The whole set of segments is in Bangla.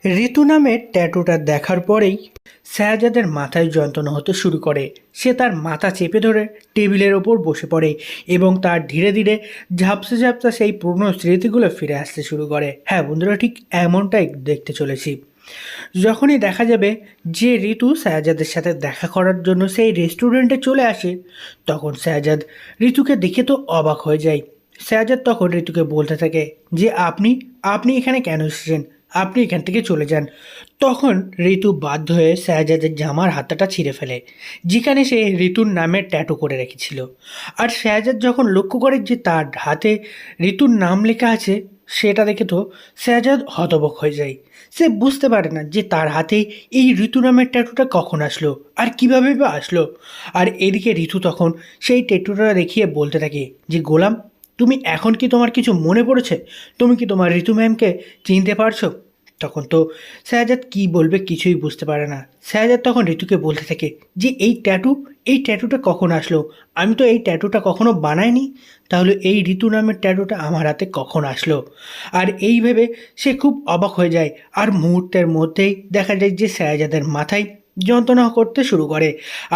ঋতু নামের ট্যাটুটা দেখার পরেই শাহজাদের মাথায় যন্ত্রণা হতে শুরু করে। সে তার মাথা চেপে ধরে টেবিলের ওপর বসে পড়ে এবং তার ধীরে ধীরে ঝাপসা ঝাপসা সেই পুরনো স্মৃতিগুলো ফিরে আসতে শুরু করে। হ্যাঁ বন্ধুরা, ঠিক এমনটাই দেখতে চলেছি। যখনই দেখা যাবে যে ঋতু শাহজাদের সাথে দেখা করার জন্য সেই রেস্টুরেন্টে চলে আসে, তখন শাহজাদ ঋতুকে দেখে তো অবাক হয়ে যায়। শাহজাদ তখন ঋতুকে বলতে থাকে যে আপনি আপনি এখানে কেন এসেছেন, আপনি এখান থেকে চলে যান। তখন ঋতু বাধ্য হয়ে শাহজাদের জামার হাতাটা ছিঁড়ে ফেলে, যেখানে সে ঋতুর নামে ট্যাটু করে রেখেছিল। আর শাহজাদ যখন লক্ষ্য করে যে তার হাতে ঋতুর নাম লেখা আছে, সেটা দেখে তো শাহজাদ হতবক হয়ে যায়। সে বুঝতে পারে না যে তার হাতে এই ঋতু নামের ট্যাটুটা কখন আসলো আর কিভাবে বা আসলো। আর এদিকে ঋতু তখন সেই ট্যাটুটা দেখিয়ে বলতে থাকে যে গোলাম, তুমি এখন কি তোমার কিছু মনে পড়েছে? তুমি কি তোমার ঋতু ম্যামকে চিনতে পারছো? তখন তো শাহজাদ কি বলবে কিছুই বুঝতে পারে না। শাহজাদ তখন ঋতুকে বলতে থাকে যে এই ট্যাটুটা কখন আসলো? আমি তো এই ট্যাটুটা কখনো বানাইনি, তাহলে এই ঋতু নামের ট্যাটুটা আমার হাতে কখন আসলো? আর এই ভেবে সে খুব অবাক হয়ে যায়। আর মুহূর্তের মধ্যেই দেখা যায় যে শাহজাদের মাথায় যন্ত্রণা করতে শুরু করে।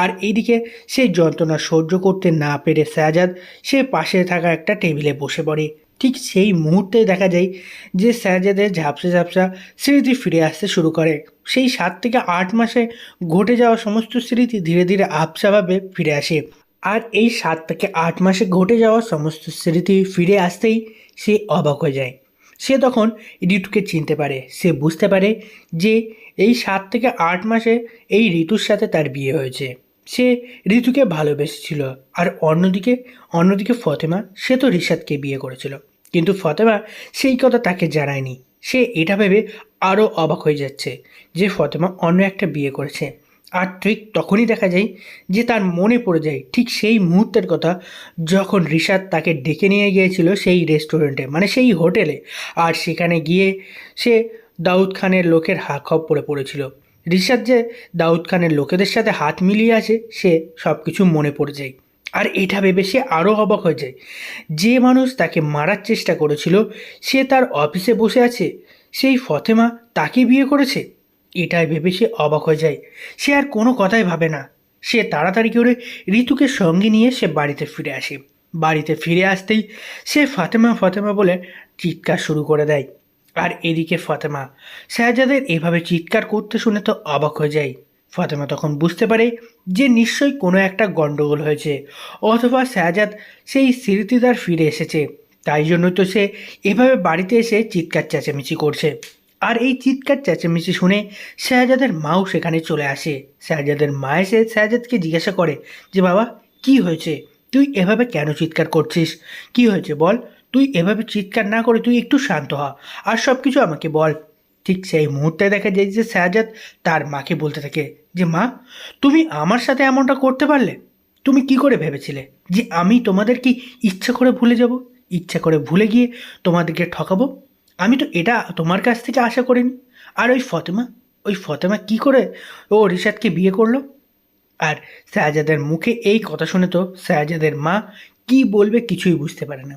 আর এইদিকে সেই যন্ত্রণা সহ্য করতে না পেরে শাহজাদ সে পাশে থাকা একটা টেবিলে বসে পড়ে। ঠিক সেই মুহূর্তেই দেখা যায় যে শাহজাদের ঝাপসা ঝাপসা স্মৃতি ফিরে আসতে শুরু করে। সেই 7 থেকে 8 মাসে ঘটে যাওয়া সমস্ত স্মৃতি ধীরে ধীরে আবছাভাবে ফিরে আসে। আর এই 7 থেকে 8 মাসে ঘটে যাওয়া সমস্ত স্মৃতি ফিরে আসতেই সে অবাক হয়ে যায়। সে তখন ঋতুকে চিনতে পারে। সে বুঝতে পারে যে এই 7 থেকে 8 মাসে এই ঋতুর সাথে তার বিয়ে হয়েছে। সে ঋতুকে ভালোবেসেছিল। আর অন্যদিকে অন্যদিকে ফতেমা, সে তো রিশাদকে বিয়ে করেছিল, কিন্তু ফতেমা সেই কথা তাকে জানায়নি। সে এটা ভেবে আরও অবাক হয়ে যাচ্ছে যে ফতেমা অন্য একটা বিয়ে করেছে। আর ঠিক তখনই দেখা যায় যে তার মনে পড়ে যায় ঠিক সেই মুহূর্তের কথা, যখন রিশাদ তাকে ডেকে নিয়ে গিয়েছিল সেই রেস্টুরেন্টে, মানে সেই হোটেলে। আর সেখানে গিয়ে সে দাউদ খানের লোকের খপ্পরে পড়েছিল। রিশাদ যে দাউদ খানের লোকেদের সাথে হাত মিলিয়ে আছে, সে সব কিছু মনে পড়ে যায়। আর এটা ভেবে সে আরও অবাক হয়ে যায়। যে মানুষ তাকে মারার চেষ্টা করেছিল, সে তার অফিসে বসে আছে, সেই ফতেমা তাকে বিয়ে করেছে। এটাই ভেবে সে অবাক হয়ে যায়। সে আর কোনো কথাই ভাবে না। সে তাড়াতাড়ি করে ঋতুকে সঙ্গে নিয়ে সে বাড়িতে ফিরে আসে। বাড়িতে ফিরে আসতেই সে ফাতেমা ফাতেমা বলে চিৎকার শুরু করে দেয়। আর এদিকে ফাতেমা শাহজাদের এভাবে চিৎকার করতে শুনে তো অবাক হয়ে যায়। ফাতেমা তখন বুঝতে পারে যে নিশ্চয়ই কোনো একটা গণ্ডগোল হয়েছে, অথবা শাহজাদ সেই স্মৃতি তার ফিরে এসেছে। তাই জন্যই তো সে এভাবে বাড়িতে এসে চিৎকার চেঁচামেচি করছে। আর এই চিৎকার চেঁচামেচি শুনে শাহজাদের মাও সেখানে চলে আসে। শাহজাদের মা এসে শাহজাদকে জিজ্ঞাসা করে যে বাবা, কি হয়েছে? তুই এভাবে কেন চিৎকার করছিস? কি হয়েছে বল? তুই এভাবে চিৎকার না করে তুই একটু শান্ত হ, আর সব কিছু আমাকে বল। ঠিক সেই মুহূর্তে দেখা যায় যে শাহজাদ তার মাকে বলতে থাকে যে মা, তুমি আমার সাথে এমনটা করতে পারলে? তুমি কি করে ভেবেছিলে যে আমি তোমাদের কি ইচ্ছা করে ভুলে যাব, ইচ্ছা করে ভুলে গিয়ে তোমাদেরকে ঠকাবো? আমি তো এটা তোমার কাছ থেকে আশা করিনি। আর ওই ফতেমা কি করে ও রিশাদকে বিয়ে করলো? আর শাহজাদের মুখে এই কথা শুনে তো শাহজাদের মা কি বলবে কিছুই বুঝতে পারে না।